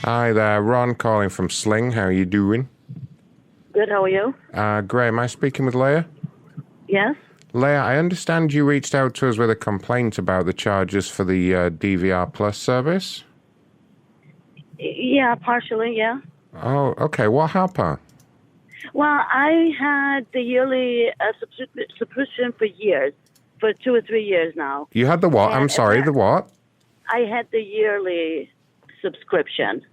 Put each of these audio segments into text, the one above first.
Hi there, Ron calling from Sling. How are you doing? Good, how are you? Great. Am I speaking with Leah? Yes? Leah, I understand you reached out to us with a complaint about the charges for the DVR Plus service. Yeah, partially, yeah. Oh, okay. What happened? Well, I had the yearly subscription for years, for 2 or 3 years now. You had the what? And I'm sorry, the what? I had the yearly subscription.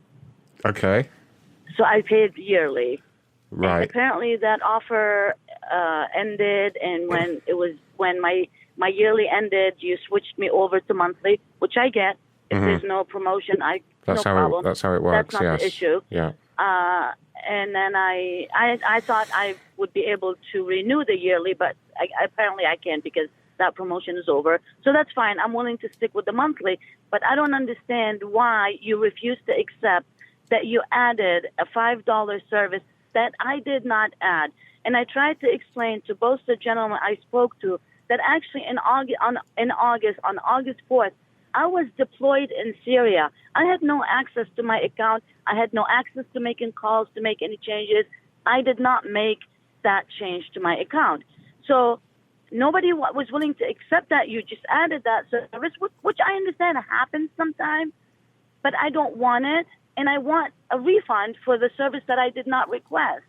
Okay. So I paid yearly. Right. And apparently that offer ended, and when my yearly ended, you switched me over to monthly, which I get. If there's no promotion, That's no how problem. that's how it works. That's not yes. the issue. Yeah. And then I thought I would be able to renew the yearly, but apparently I can't because that promotion is over. So that's fine. I'm willing to stick with the monthly, but I don't understand why you refuse to accept that you added a $5 service that I did not add. And I tried to explain to both the gentlemen I spoke to that actually on August 4th, I was deployed in Syria. I had no access to my account. I had no access to making calls, to make any changes. I did not make that change to my account. So nobody was willing to accept that. You just added that service, which I understand happens sometimes, but I don't want it. And I want a refund for the service that I did not request.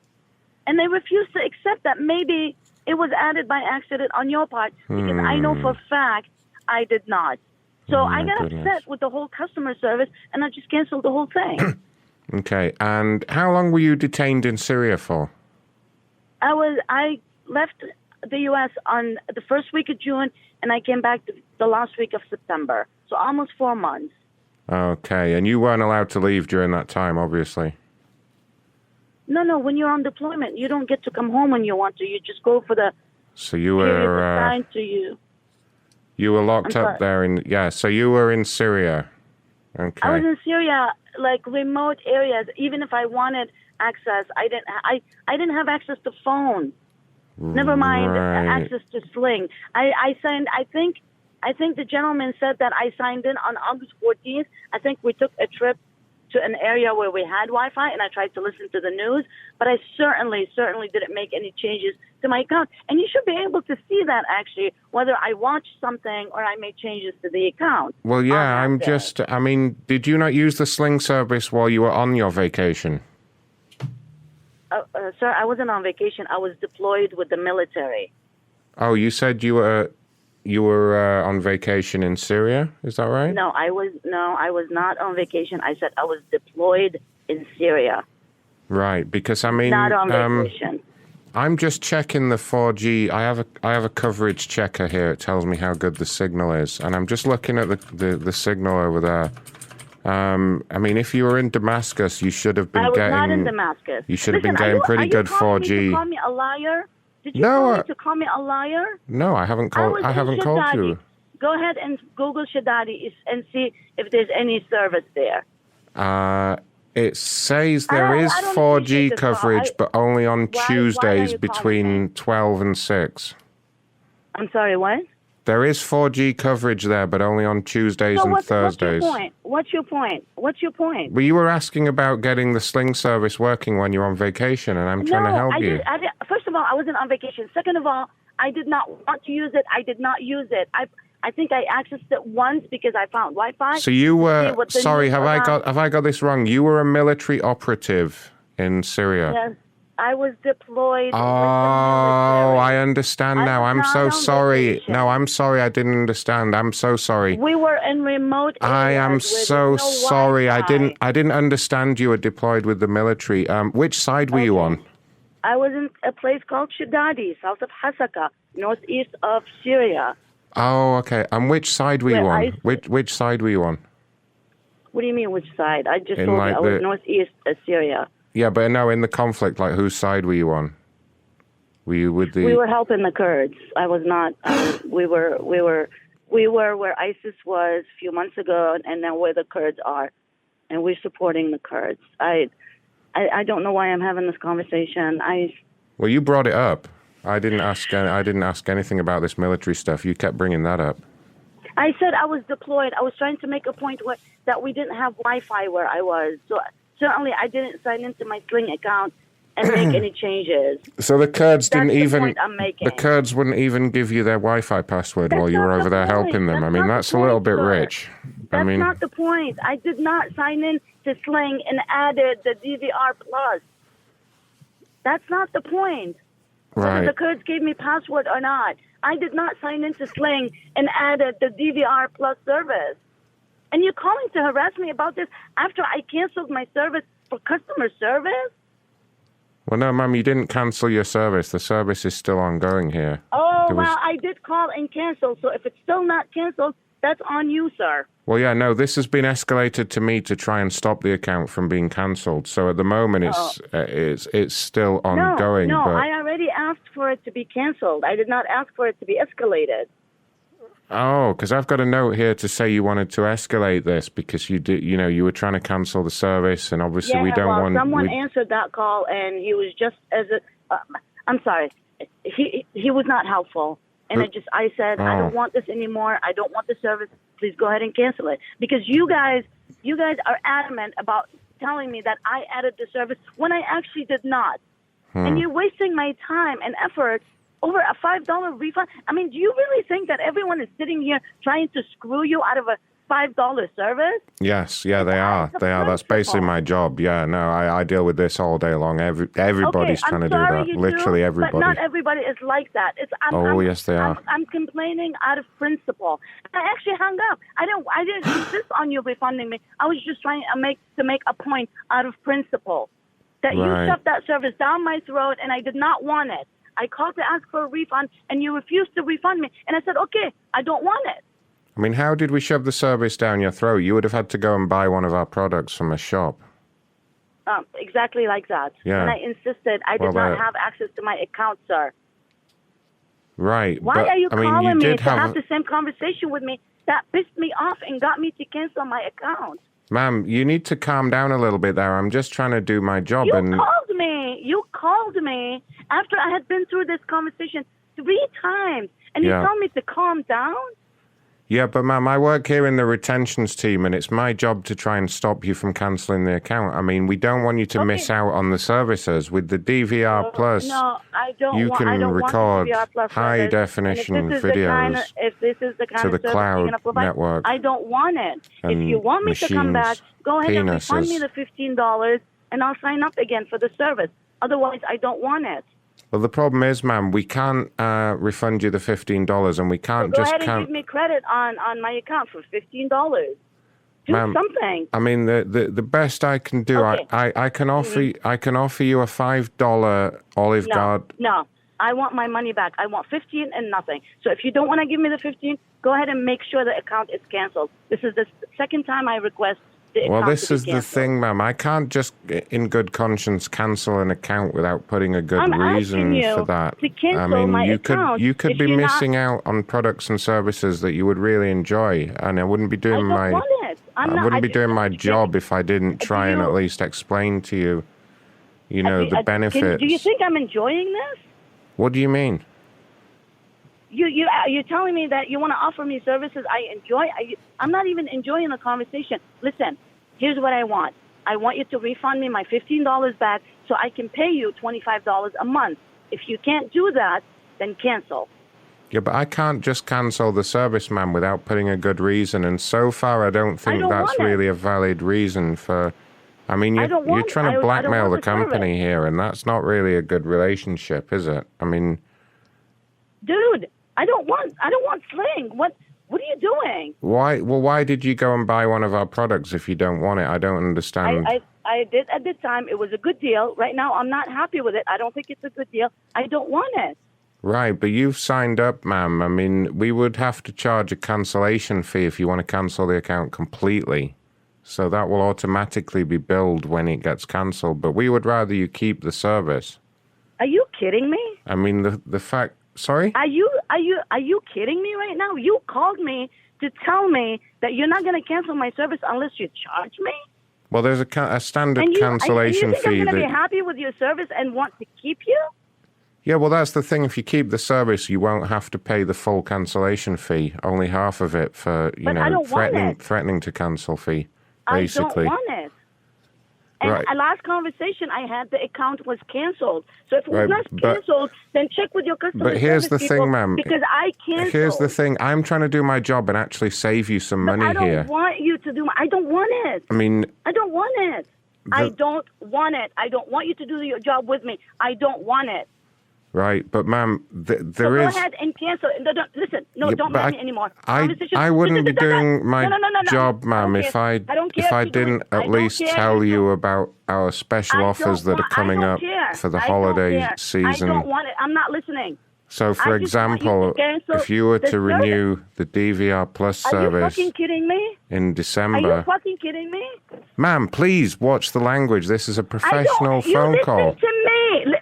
And they refused to accept that. Maybe it was added by accident on your part because I know for a fact I did not. So I got upset with the whole customer service, and I just canceled the whole thing. Okay. And how long were you detained in Syria for? I left the U.S. on the first week of June, and I came back the last week of September. So almost 4 months. Okay. And you weren't allowed to leave during that time, obviously. No. When you're on deployment, you don't get to come home when you want to. You just go for the So you period were assigned to you. You were locked up there so you were in Syria. Okay. I was in Syria, like remote areas. Even if I wanted access, I didn't have access to phone. Never mind access to Sling. I signed. I think the gentleman said that I signed in on August 14th. I think we took a trip to an area where we had Wi-Fi, and I tried to listen to the news, but I certainly didn't make any changes to my account. And you should be able to see that, actually, whether I watched something or I made changes to the account. Well, yeah, did you not use the Sling service while you were on your vacation? Sir, I wasn't on vacation. I was deployed with the military. Oh, you said you were on vacation in Syria, is that right? No, I was not on vacation. I said I was deployed in Syria. Right, because not on vacation. I'm just checking the 4G. I have a coverage checker here. It tells me how good the signal is, and I'm just looking at the signal over there. If you were in Damascus, you should have been getting. I was not in Damascus. You should have been getting pretty good 4G. Did you call me a liar? Did you call me to call me a liar? No, I haven't called. I haven't called you. Go ahead and Google Shaddadi and see if there's any service there. It says there is 4G coverage, but only on Tuesdays between 12 and 6. I'm sorry, what? There is 4G coverage there, but only on Tuesdays and Thursdays. What's your point? Well, you were asking about getting the Sling service working when you're on vacation, and I'm trying to help you. First of all, I wasn't on vacation. Second of all, I did not want to use it. I did not use it. I think I accessed it once because I found Wi-Fi. So you were sorry. Have I got this wrong? You were a military operative in Syria. Yes. I was deployed. Oh, I understand now. I'm so sorry. Vacation. No, I'm sorry. I didn't understand. I'm so sorry. We were in remote areas. I am so sorry. Wi-Fi. I didn't understand you were deployed with the military. Which side were you on? I was in a place called Shaddadi, south of Hasaka, northeast of Syria. Oh, okay. And which side were you on? Which side were you on? What do you mean, which side? I just told you I was northeast of Syria. Yeah, but no, in the conflict, like, whose side were you on? Were you with the? We were helping the Kurds. I was not. We were where ISIS was a few months ago, and now where the Kurds are, and we're supporting the Kurds. I don't know why I'm having this conversation. Well, you brought it up. I didn't ask anything about this military stuff. You kept bringing that up. I said I was deployed. I was trying to make a point that we didn't have Wi-Fi where I was. So certainly I didn't sign into my Sling account and make any changes. So the Kurds That's didn't the even. point I'm making. The Kurds wouldn't even give you their Wi-Fi password while you were over there helping them. That's That's a little bit rich. That's not the point. I did not sign in to Sling and added the DVR Plus. That's not the point. Right. Whether the Kurds gave me password or not. I did not sign into Sling and added the DVR Plus service. And you're calling to harass me about this after I canceled my service for customer service? Well, no, ma'am, you didn't cancel your service. The service is still ongoing here. Oh, well, I did call and cancel. So if it's still not canceled, that's on you, sir. Well, yeah, no, this has been escalated to me to try and stop the account from being cancelled. So at the moment, it's still ongoing. No, but... I already asked for it to be canceled. I did not ask for it to be escalated. Oh, because I've got a note here to say you wanted to escalate this because you did, you were trying to cancel the service, and obviously we don't want. Someone answered that call, and he was just I'm sorry, he was not helpful, and I said I don't want this anymore. I don't want the service. Please go ahead and cancel it because you guys are adamant about telling me that I added the service when I actually did not, and you're wasting my time and effort. Over a $5 refund? I mean, do you really think that everyone is sitting here trying to screw you out of a $5 service? Yes, yeah, they are. They are. That's basically my job. Yeah, no, I deal with this all day long. Everybody's trying to do that. Literally everybody. But not everybody is like that. Yes, they are. I'm complaining out of principle. I actually hung up. I didn't insist on you refunding me. I was just trying to make a point out of principle that you shoved that service down my throat, and I did not want it. I called to ask for a refund, and you refused to refund me. And I said, okay, I don't want it. I mean, how did we shove the service down your throat? You would have had to go and buy one of our products from a shop. Exactly like that. Yeah. And I insisted I did not have access to my account, sir. Right. Why are you calling me to have the same conversation with me? That pissed me off and got me to cancel my account. Ma'am, you need to calm down a little bit there. I'm just trying to do my job. You called me after I had been through this conversation 3 times, and you told me to calm down? Yeah, but ma'am, I work here in the retentions team, and it's my job to try and stop you from cancelling the account. I mean, we don't want you to miss out on the services. With the DVR Plus, you can record high-definition videos if this is the kind to the cloud network. I don't want it. If you want me to come back, go ahead and refund me the $15, and I'll sign up again for the service. Otherwise, I don't want it. Well, the problem is, ma'am, we can't refund you the $15, and we can't go ahead and give me credit on my account for $15. Do something. I mean, the best I can do, I can offer you a $5 Olive Garden. No, I want my money back. I want $15 and nothing. So if you don't want to give me the $15, go ahead and make sure the account is canceled. This is the second time I request. Well, this is the thing, ma'am. I can't just, in good conscience, cancel an account without putting a good reason for that. I mean, you could be missing out on products and services that you would really enjoy, and I wouldn't be doing my job if I didn't try and at least explain to you, the benefits. Do you think I'm enjoying this? What do you mean? You're telling me that you want to offer me services I enjoy? I'm not even enjoying the conversation. Listen, here's what I want. I want you to refund me my $15 back so I can pay you $25 a month. If you can't do that, then cancel. Yeah, but I can't just cancel the service, ma'am, without putting a good reason. And so far, I don't think that's really a valid reason for... I mean, you're trying to blackmail the company here, and that's not really a good relationship, is it? I mean... Dude, I don't want Sling. What are you doing? Why did you go and buy one of our products if you don't want it? I don't understand. I did at the time. It was a good deal. Right now, I'm not happy with it. I don't think it's a good deal. I don't want it. Right, but you've signed up, ma'am. I mean, we would have to charge a cancellation fee if you want to cancel the account completely. So that will automatically be billed when it gets cancelled. But we would rather you keep the service. Are you kidding me? I mean, the fact... Sorry? Are you kidding me right now? You called me to tell me that you're not going to cancel my service unless you charge me? Well, there's a standard cancellation fee. I'm going to be happy with your service and want to keep you? Yeah, well, that's the thing. If you keep the service, you won't have to pay the full cancellation fee. Only half of it for, But I don't want it. threatening to cancel fee, basically. I don't want it. And Right. last conversation I had, the account was canceled. So if it was Right, not canceled, then check with your customer But here's service the people, thing, ma'am. because I canceled. Here's the thing. I'm trying to do my job and actually save you some money I don't here. want you to do. I don't want it. I mean, I don't want it. I don't want it. I don't want you to do your job with me. I don't want it. right, but ma'am, there So is. go ahead and cancel. Listen, no, Yeah, don't but mind me anymore. I wouldn't be doing my No. job, ma'am, don't if care. I don't care if I if you do it. didn't I at don't least care tell if you you do- about our special I offers don't that are want- coming I don't up care. for the I don't holiday care. season. I don't want it. I'm not listening. So, for I just want you to example, cancel if you were the to renew the DVR Plus Are you service fucking kidding me? in Are you December, fucking kidding me? ma'am, please watch the language. This is a I professional don't. You phone listen call. to me.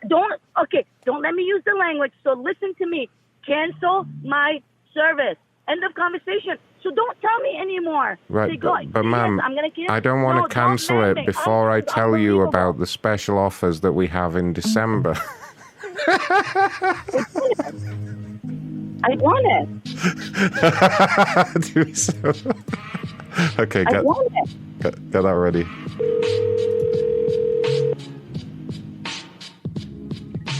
Don't let me use the language. So listen to me. Cancel my service. End of conversation. So don't tell me anymore. Right, Say, go, but yes, ma'am, I'm gonna cancel. I don't want No, to cancel don't it ban me. before I It's tell you unbelievable. about the special offers that we have in December. I want it. Okay, I get want it. that ready.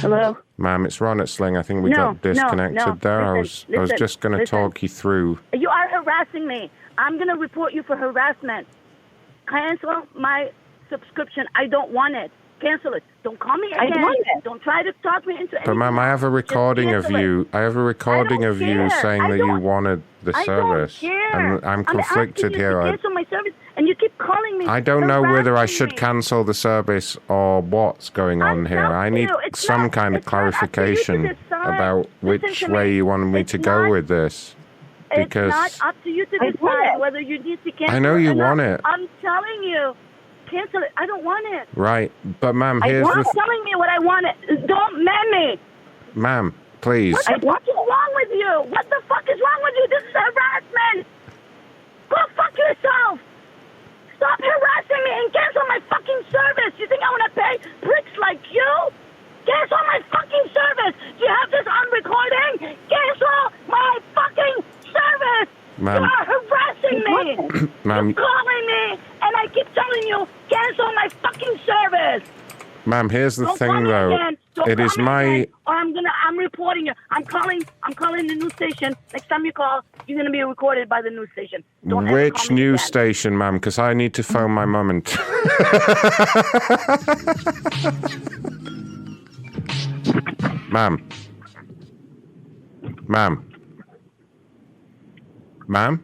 Hello. Ma'am, it's Ron at Sling. I think we No, got disconnected no. there. I Listen, was just going to listen. talk you through. You are harassing me. I'm gonna report you for harassment. Cancel my subscription. I don't want it. Cancel it. Don't call me again. I want it. Don't try to talk me into anything. But ma'am, I have a recording of cancel it. you. I have a recording of you care. saying I that you don't- wanted the I service, don't care. and I'm conflicted asking you here. To cancel my service, and you keep calling me. I don't know whether I harassing should me. cancel the service or what's going on I'm here. telling I need you, it's some not- kind of it's not up to you to clarification decide. about Listen which to way me. you want me It's to go not- with this. Because it's not up to you to I want decide it. whether you need to cancel. I know you or not. want it. I'm telling you, cancel it. I don't want it. Right, but ma'am, here's Stop the telling me what I want. Don't man me. ma'am, please. What the fuck is wrong with you? What the fuck is wrong with you? This is harassment. Go fuck yourself. Stop harassing me and cancel my fucking service. You think I want to pay pricks like you? Cancel my fucking service. Do you have this on recording? Cancel my fucking service. Ma'am. You are harassing me. Ma'am. You're calling me, and I keep telling you, cancel my fucking service. Ma'am, here's the Don't call thing me though. again. Don't It call is me my again, or I'm reporting you. I'm calling the news station. Next time you call, you're gonna be recorded by the news station. Don't ever which call me news again. station, ma'am? Because I need to phone my mum and. Ma'am. Ma'am. Ma'am.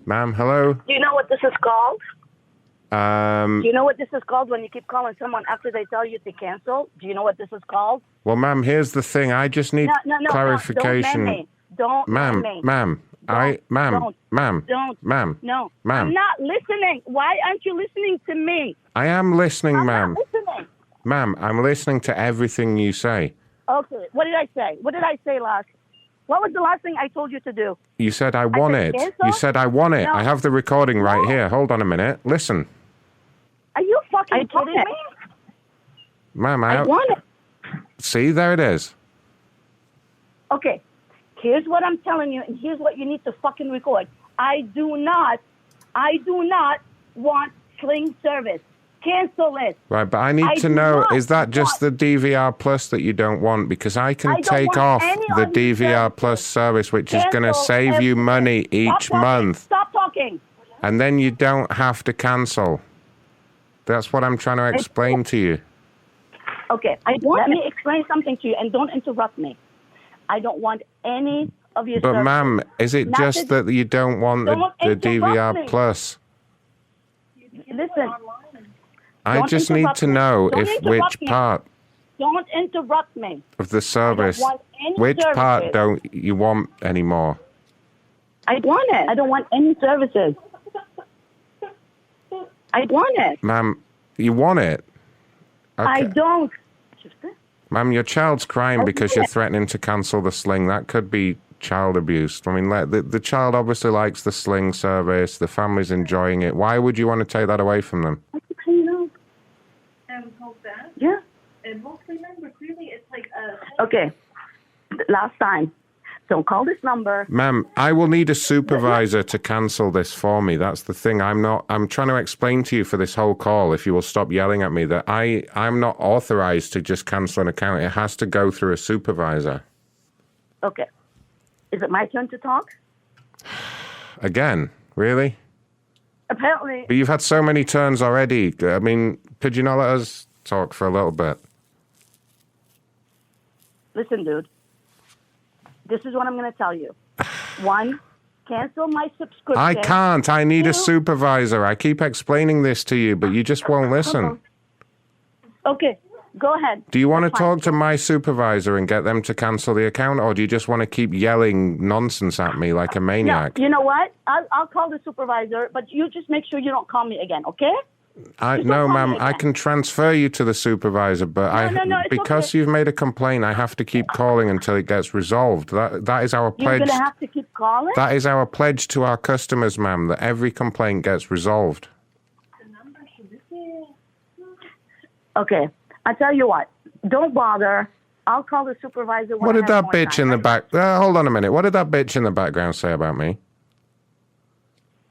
Ma'am, hello. Do you know what this is called? Um. Do you know what this is called when you keep calling someone after they tell you to cancel? Do you know what this is called? Well, ma'am, here's the thing. I just need No, clarification. Don't man me. Don't Ma'am, man me. ma'am, Don't. ma'am, Don't. ma'am, No. ma'am. I'm not listening. Why aren't you listening to me? I am listening, I'm ma'am. not listening. Ma'am, I'm listening to everything you say. Okay. What did I say? What did I say last? What was the last thing I told you to do? You said I want said it. cancel? You said I want it. No. I have the recording right No. here. Hold on a minute. Listen. Are you fucking I want kidding it. me? Ma'am, I want it. see, there it is. Okay. Here's what I'm telling you, and here's what you need to fucking record. I do not want Sling service. Cancel it. Right, but I need I to do know, not is that just want- the DVR Plus that you don't want? Because I can I don't take want off any the of these DVR services. Plus service, which is going to Cancel save you everything. money Stop each talking. month. Stop talking. And then you don't have to cancel. That's what I'm trying to explain to you. Okay. Let me explain something to you, and don't interrupt me. I don't want any of your But services. ma'am, is it Not just that you don't want Don't the interrupt DVR me. Plus? Listen. I Don't just need interrupt to me. know Don't if interrupt which me. part Don't interrupt me. of the service, want any which part services. don't you want anymore? I want it. I don't want any services. I want it. Ma'am, you want it? I don't. Ma'am, your child's crying because you're threatening to cancel the Sling. That could be child abuse. I mean, the child obviously likes the Sling service. The family's enjoying it. Why would you want to take that away from them? Yeah. And most remember, clearly it's like Okay. Last time. Don't call this number. Ma'am, I will need a supervisor to cancel this for me. That's the thing. I'm trying to explain to you for this whole call, if you will stop yelling at me, that I'm not authorized to just cancel an account. It has to go through a supervisor. Okay. Is it my turn to talk? Again? Really? Apparently. But you've had so many turns already. I mean, could you not let us talk for a little bit? Listen, dude. This is what I'm going to tell you. One, cancel my subscription. I can't. I need a Two, supervisor. I keep explaining this to you, but you just won't listen. Okay, go ahead. Do you want to That's fine. talk to my supervisor and get them to cancel the account, or do you just want to keep yelling nonsense at me like a maniac? No, you know what? I'll call the supervisor, but you just make sure you don't call me again, okay? No, ma'am, I can transfer you to the supervisor, but No, it's because okay. you've made a complaint, I have to keep calling until it gets resolved. That is our You're pledge. going to have to keep calling? That is our pledge to our customers, ma'am, that every complaint gets resolved. Okay, I tell you what. Don't bother. I'll call the supervisor when What I did have that more bitch time. in the back... hold on a minute. What did that bitch in the background say about me?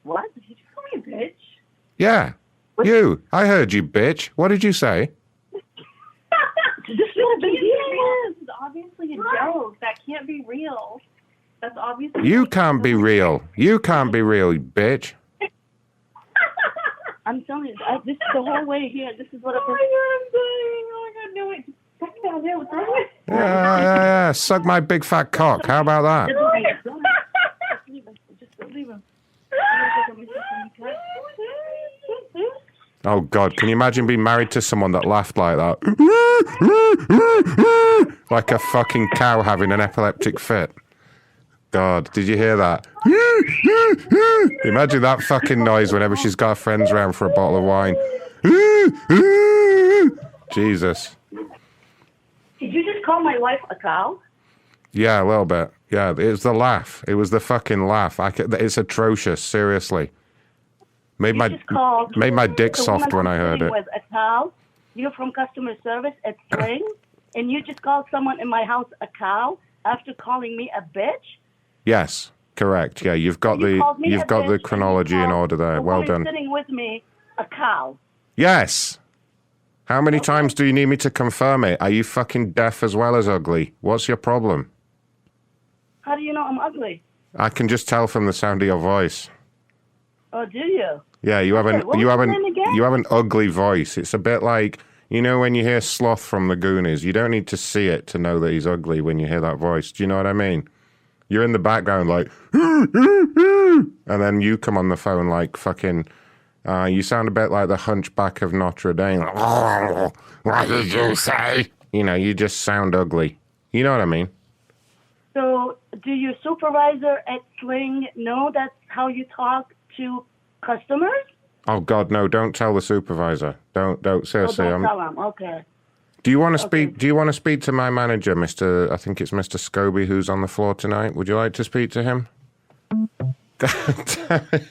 What? Did you call me a bitch? Yeah. You. I heard you, bitch. What did you say? This is a big deal. This is obviously a joke. That can't be real. That's obviously... You can't be real. You can't be real, you bitch. I'm telling you, this is the whole way here. This is what Oh my God, I'm dying. Oh my God, no, wait. Fuck that. What's wrong with Yeah. Suck my big fat cock. How about that? Just leave him. Just leave him. Oh, God. Can you imagine being married to someone that laughed like that? Like a fucking cow having an epileptic fit. God, did you hear that? Imagine that fucking noise whenever she's got her friends around for a bottle of wine. Jesus. Did you just call my wife a cow? Yeah, a little bit. Yeah, it was the laugh. It was the fucking laugh. It's atrocious, seriously. Made my dick the soft woman when I I'm heard sitting it. with a cow. You're from customer service at Sling, and you just called someone in my house a cow after calling me a bitch? Yes, correct. Yeah, you've got You called me a bitch, the and chronology you in called order there. the Well woman done. sitting with me a cow. Yes. How many times do you need me to confirm it? Are you fucking deaf as well as ugly? What's your problem? How do you know I'm ugly? I can just tell from the sound of your voice. Oh, do you? Yeah, you have what was your name again? you have an ugly voice. It's a bit like, you know, when you hear Sloth from the Goonies, you don't need to see it to know that he's ugly when you hear that voice. Do you know what I mean? You're in the background like, and then you come on the phone like fucking, you sound a bit like the Hunchback of Notre Dame. What did you say? You know, you just sound ugly. You know what I mean? So, do your supervisor at Sling know that's how you talk to customers? Oh God, no! Don't tell the supervisor. Don't seriously. Oh, don't tell them. Okay. Do you want to speak? Do you want to speak to my manager, Mr. I think it's Mr. Scobie, who's on the floor tonight? Would you like to speak to him? God damn it.